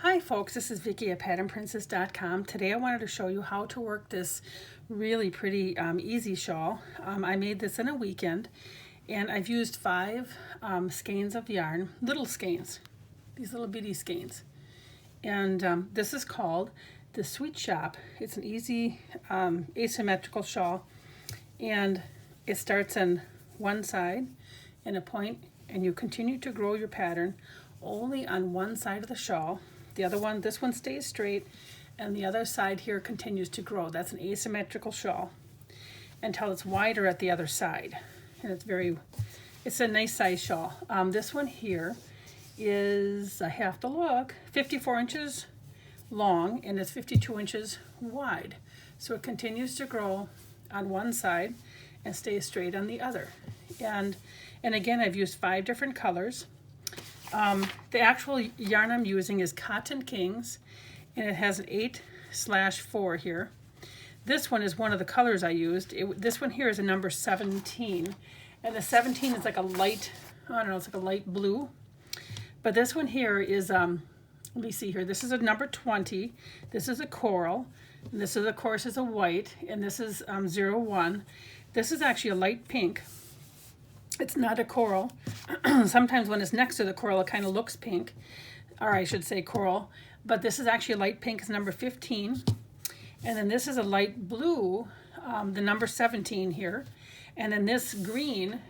Hi folks, this is Vicki at patternprincess.com. Today I wanted to show you how to work this really pretty easy shawl. I made this in a weekend and I've used 5 skeins of yarn, little skeins, these little bitty skeins. And this is called the Sweet Shoppe. It's an easy asymmetrical shawl, and it starts on one side in a point, and you continue to grow your pattern only on one side of the shawl. The other one, this one stays straight, and the other side here continues to grow. That's an asymmetrical shawl until it's wider at the other side. And it's a nice size shawl. This one here is, I have to look, 54 inches long, and it's 52 inches wide. So it continues to grow on one side and stays straight on the other. And again, I've used 5 different colors. The actual yarn I'm using is Cotton Kings, and it has an 8/4 here. This one is one of the colors I used. This one here is a number 17, and the 17 is like a light, I don't know, it's like a light blue. But this one here is, let me see here, this is a number 20, this is a coral, and this is, of course, is a white, and this is 01. This is actually a light pink. It's not a coral. Sometimes when it's next to the coral, it kind of looks pink, or I should say coral. But this is actually a light pink. It's number 15. And then this is a light blue, the number 17 here. And then this green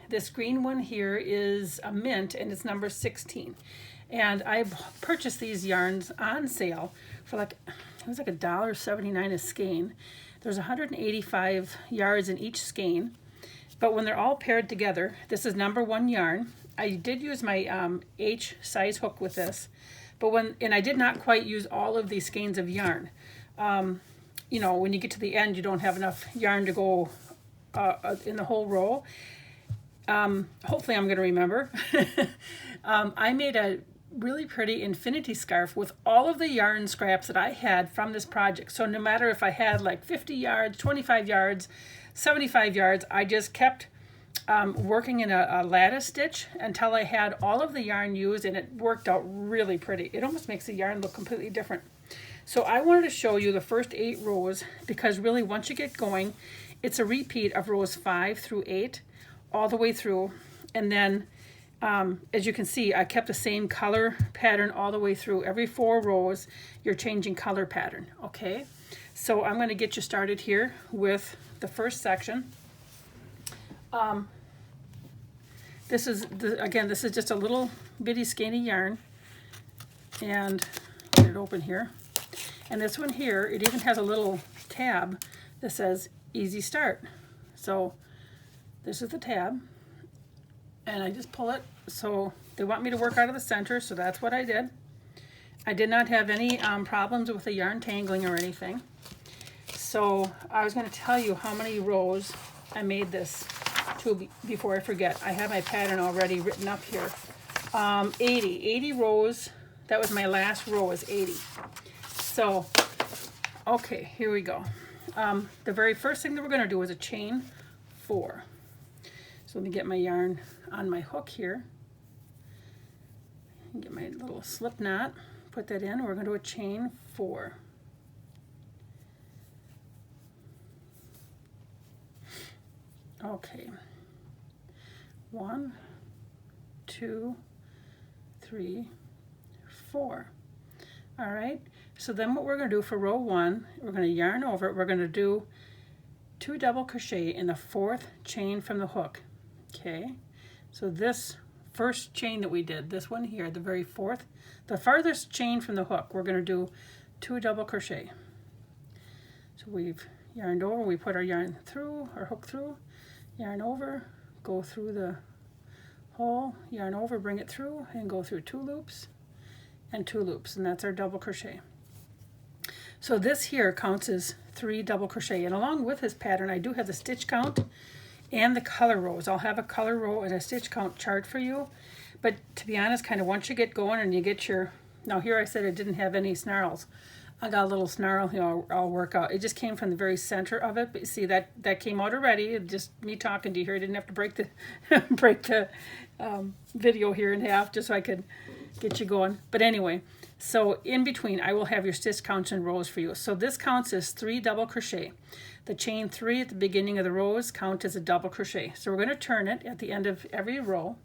one here is a mint, and it's number 16. And I've purchased these yarns on sale for like, it was like $1.79 a skein. There's 185 yards in each skein. But when they're all paired together, this is number 1 yarn. I did use my H size hook with this, and I did not quite use all of these skeins of yarn. You know, when you get to the end, you don't have enough yarn to go in the whole row. Hopefully I'm going to remember. I made a really pretty infinity scarf with all of the yarn scraps that I had from this project. So no matter if I had like 50 yards, 25 yards, 75 yards, I just kept working in a lattice stitch until I had all of the yarn used, and it worked out really pretty. It almost makes the yarn look completely different. So I wanted to show you the first 8 rows, because really once you get going, it's a repeat of rows 5 through 8 all the way through. And then as you can see, I kept the same color pattern all the way through. Every 4 rows, you're changing color pattern, okay? So I'm going to get you started here with the first section. This is just a little bitty skeiny yarn, and get it open here. And this one here, it even has a little tab that says Easy Start. So this is the tab, and I just pull it. So they want me to work out of the center, so that's what I did. I did not have any problems with the yarn tangling or anything. So I was going to tell you how many rows I made this to before I forget. I have my pattern already written up here. 80 rows. That was my last row, is 80. So, okay, here we go. The very first thing that we're going to do is a chain 4. So let me get my yarn on my hook here. Get my little slip knot. Put that in. We're going to do a chain 4. Okay, 1, 2, 3, 4. All right, so then what we're going to do for row 1, we're going to yarn over it. We're going to do 2 double crochet in the 4th chain from the hook. Okay, so this first chain that we did, this one here, the very 4th, the farthest chain from the hook, we're going to do 2 double crochet. So we've yarned over, we put our yarn through, our hook through, yarn over, go through the hole, yarn over, bring it through, and go through 2 loops and 2 loops, and that's our double crochet. So this here counts as 3 double crochet, and along with this pattern I do have the stitch count and the color rows. I'll have a color row and a stitch count chart for you, but to be honest, kind of once you get going and you get your, now here I said it didn't have any snarls. I got a little snarl here, I'll work out. It just came from the very center of it, but you see that came out already. Just me talking to you here. I didn't have to break the break the video here in half just so I could get you going. But anyway, So in between, I will have your stitch counts and rows for you. So this counts as 3 double crochet. The chain 3 at the beginning of the rows count as a double crochet. So we're going to turn it at the end of every row.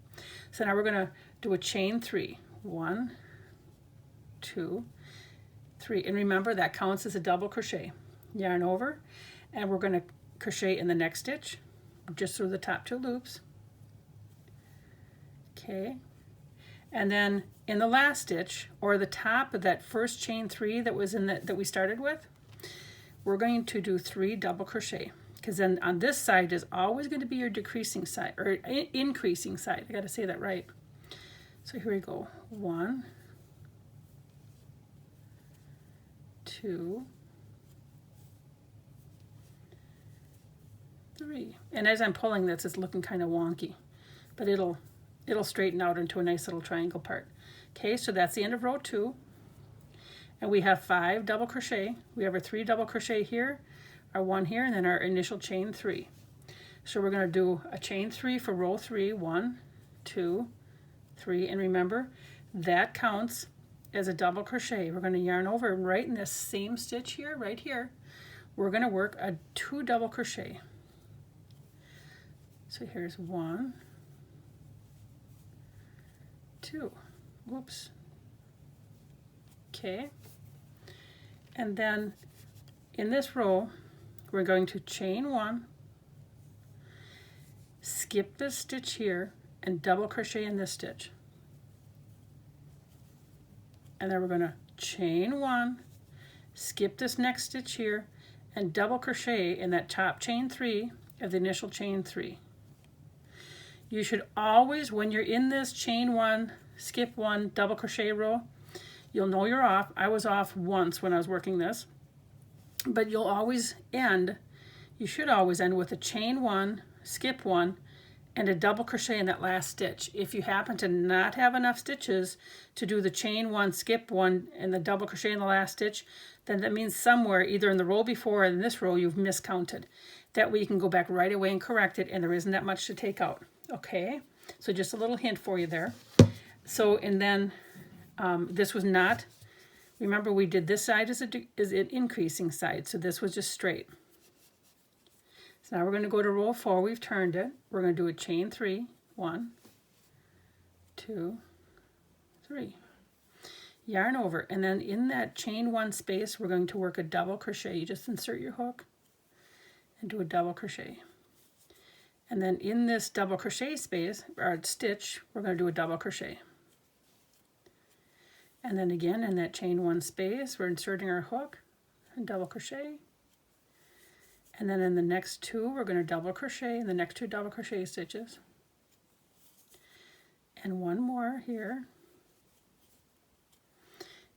So now we're going to do a chain 3. 1, 2, 3. And remember, that counts as a double crochet. Yarn over, and we're going to crochet in the next stitch, just through the top 2 loops. Okay. And then in the last stitch, or the top of that first chain 3 that was in that we started with, we're going to do 3 double crochet, because then on this side is always going to be your decreasing side, or increasing side. I got to say that right. So here we go. 1, 2, 3. And as I'm pulling this, it's looking kind of wonky, but it'll straighten out into a nice little triangle part. Okay, so that's the end of row 2. And we have 5 double crochet. We have our 3 double crochet here, our 1 here, and then our initial chain 3. So we're going to do a chain 3 for row 3. 1, 2, 3. And remember, that counts as a double crochet. We're going to yarn over right in this same stitch here, right here. We're going to work a 2 double crochet. So here's 1, 2. Whoops. Okay. And then in this row, we're going to chain 1, skip this stitch here, and double crochet in this stitch. And then we're going to chain 1, skip this next stitch here, and double crochet in that top chain 3 of the initial chain 3. You should always, when you're in this chain 1, skip 1, double crochet row, you'll know you're off. I was off once when I was working this, but you'll always end, you should always end with a chain 1, skip 1, and a double crochet in that last stitch. If you happen to not have enough stitches to do the chain 1, skip 1, and the double crochet in the last stitch, then that means somewhere, either in the row before or in this row, you've miscounted. That way you can go back right away and correct it, and there isn't that much to take out. Okay, so just a little hint for you there. So, and then this was not, remember we did this side as an increasing side, so this was just straight. So now we're going to go to row 4, we've turned it. We're going to do a chain 3, 1, 2, 3. Yarn over, and then in that chain 1 space, we're going to work a double crochet. You just insert your hook and do a double crochet. And then in this double crochet space, or stitch, we're going to do a double crochet. And then again, in that chain 1 space, we're inserting our hook and double crochet. And then in the next 2, we're going to double crochet in the next 2 double crochet stitches. And 1 more here.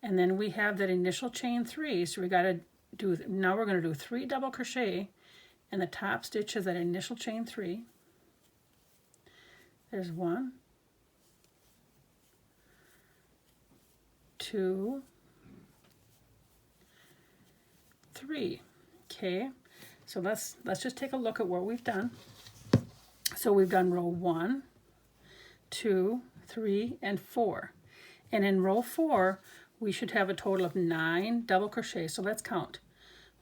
And then we have that initial chain 3, so we got to do, now we're going to do 3 double crochet in the top stitch of that initial chain 3. There's 1, 2, 3. Okay, so let's just take a look at what we've done. So we've done row 1, 2, 3, and 4. And in row 4, we should have a total of 9 double crochets. So let's count.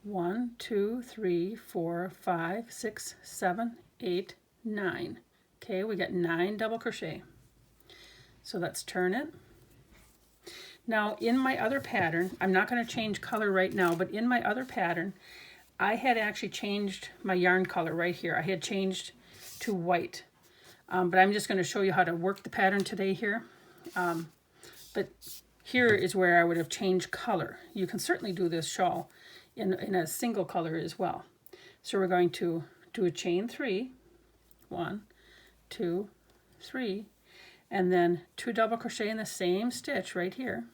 1, 2, 3, 4, 5, 6, 7, 8, 9. Okay, we got 9 double crochet. So let's turn it. Now in my other pattern, I'm not going to change color right now, but in my other pattern, I had actually changed my yarn color right here. I had changed to white, but I'm just going to show you how to work the pattern today here. But here is where I would have changed color. You can certainly do this shawl in a single color as well. So we're going to do a chain 3, 1, 2, 3, and then 2 double crochet in the same stitch right here.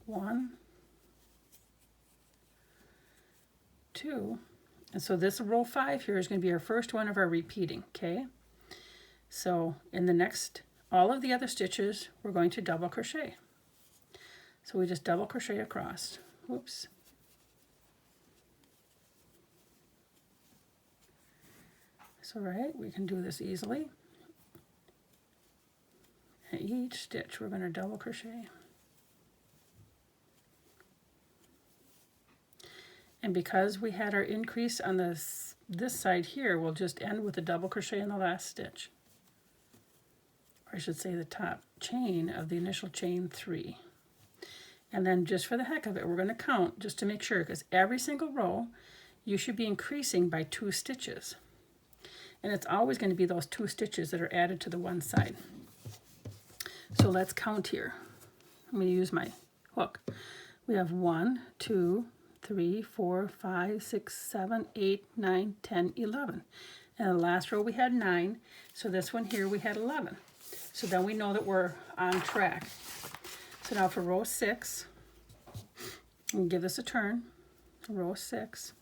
1, 2, and so this row 5 here is going to be our first one of our repeating. Okay, so in the next, all of the other stitches, we're going to double crochet. So we just double crochet across. Whoops. It's all right, we can do this easily. And each stitch we're going to double crochet. And because we had our increase on this side here, we'll just end with a double crochet in the last stitch. Or I should say the top chain of the initial chain 3. And then just for the heck of it, we're going to count just to make sure, because every single row you should be increasing by 2 stitches. And it's always going to be those 2 stitches that are added to the one side. So let's count here. I'm going to use my hook. We have 1, 2, 3, 4, 5, 6, 7, 8, 9, 10, 11. And the last row we had 9, so this one here we had 11. So then we know that we're on track. So now for row 6, and give this a turn, row 6,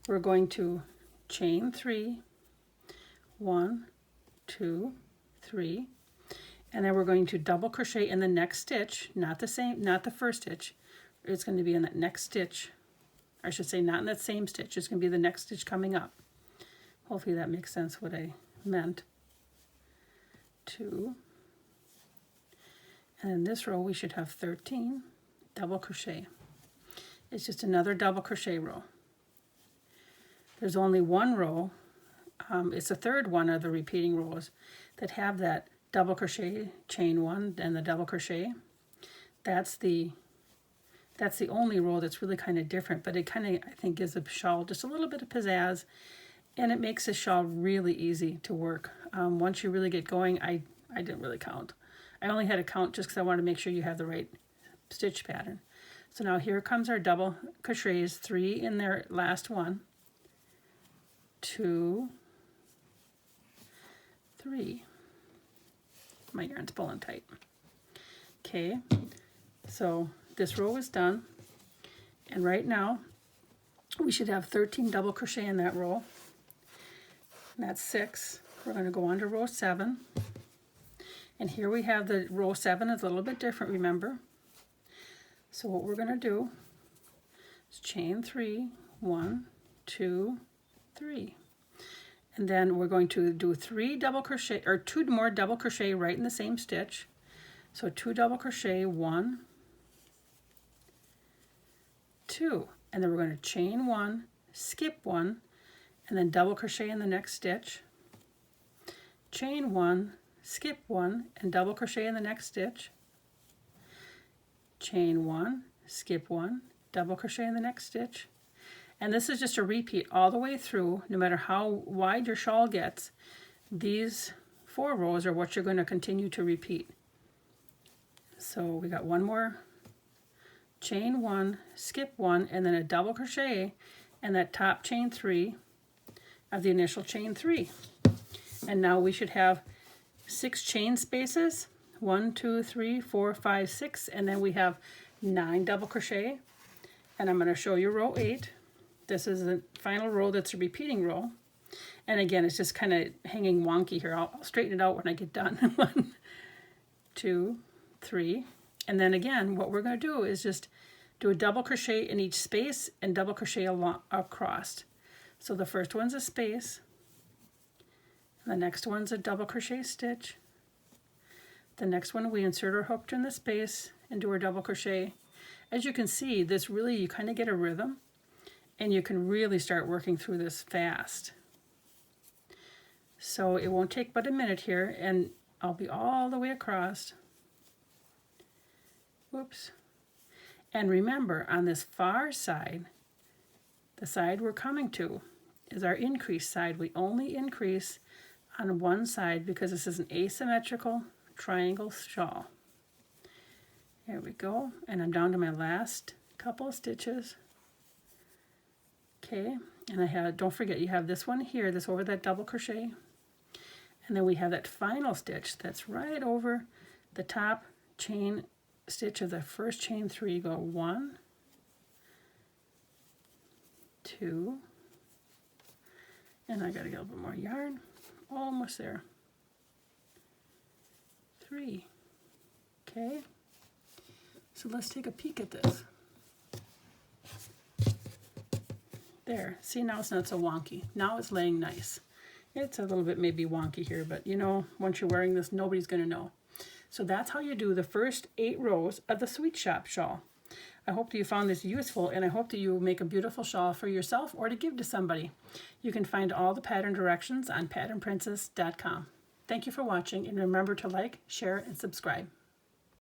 we're going to chain 3, 1, 2, 3, and then we're going to double crochet in the next stitch, not the first stitch. It's going to be in that next stitch. I should say not in that same stitch. It's going to be the next stitch coming up. Hopefully that makes sense what I meant. 2. And in this row we should have 13 double crochet. It's just another double crochet row. There's only one row. It's the third one of the repeating rows that have that double crochet, chain 1, and the double crochet. That's the only row that's really kind of different, but it kind of, I think, gives the shawl just a little bit of pizzazz, and it makes the shawl really easy to work. Once you really get going, I didn't really count. I only had to count just because I wanted to make sure you have the right stitch pattern. So now here comes our double crochets, 3 in their last one, 2, 3. My yarn's pulling tight. Okay, so this row is done, and right now we should have 13 double crochet in that row. And that's 6. We're going to go on to row 7, and here we have the row 7 is a little bit different, remember. So what we're going to do is chain 3, 1, 2, 3, and then we're going to do 3 double crochet, or 2 more double crochet right in the same stitch. So 2 double crochet, 1, 2, and then we're going to chain 1, skip 1, and then double crochet in the next stitch, chain 1, skip 1, and double crochet in the next stitch, chain 1, skip 1, double crochet in the next stitch. And this is just a repeat all the way through. No matter how wide your shawl gets, these 4 rows are what you're going to continue to repeat. So we got one more, chain 1, skip 1, and then a double crochet and that top chain 3 of the initial chain 3. And now we should have 6 chain spaces, 1, 2, 3, 4, 5, 6, and then we have 9 double crochet. And I'm going to show you row 8. This is the final row that's a repeating row. And again, it's just kind of hanging wonky here. I'll straighten it out when I get done. 1, 2, 3. And then again, what we're going to do is just do a double crochet in each space and double crochet across. So the first one's a space. The next one's a double crochet stitch. The next one we insert our hook in the space and do our double crochet. As you can see, this really, you kind of get a rhythm, and you can really start working through this fast. So it won't take but a minute here, and I'll be all the way across. Whoops. And remember, on this far side, the side we're coming to is our increase side. We only increase on one side because this is an asymmetrical triangle shawl. There we go, and I'm down to my last couple of stitches. Okay, and I have, don't forget, you have this one here, this over that double crochet, and then we have that final stitch that's right over the top chain stitch of the first chain 3. Go 1, 2, and I gotta get a little bit more yarn, almost there, 3. Okay, so let's take a peek at this. There, see, now it's not so wonky. Now it's laying nice. It's a little bit maybe wonky here, but you know, once you're wearing this, nobody's going to know. So that's how you do the first 8 rows of the Sweet Shoppe Shawl. I hope that you found this useful, and I hope that you make a beautiful shawl for yourself or to give to somebody. You can find all the pattern directions on patternprincess.com. Thank you for watching, and remember to like, share, and subscribe.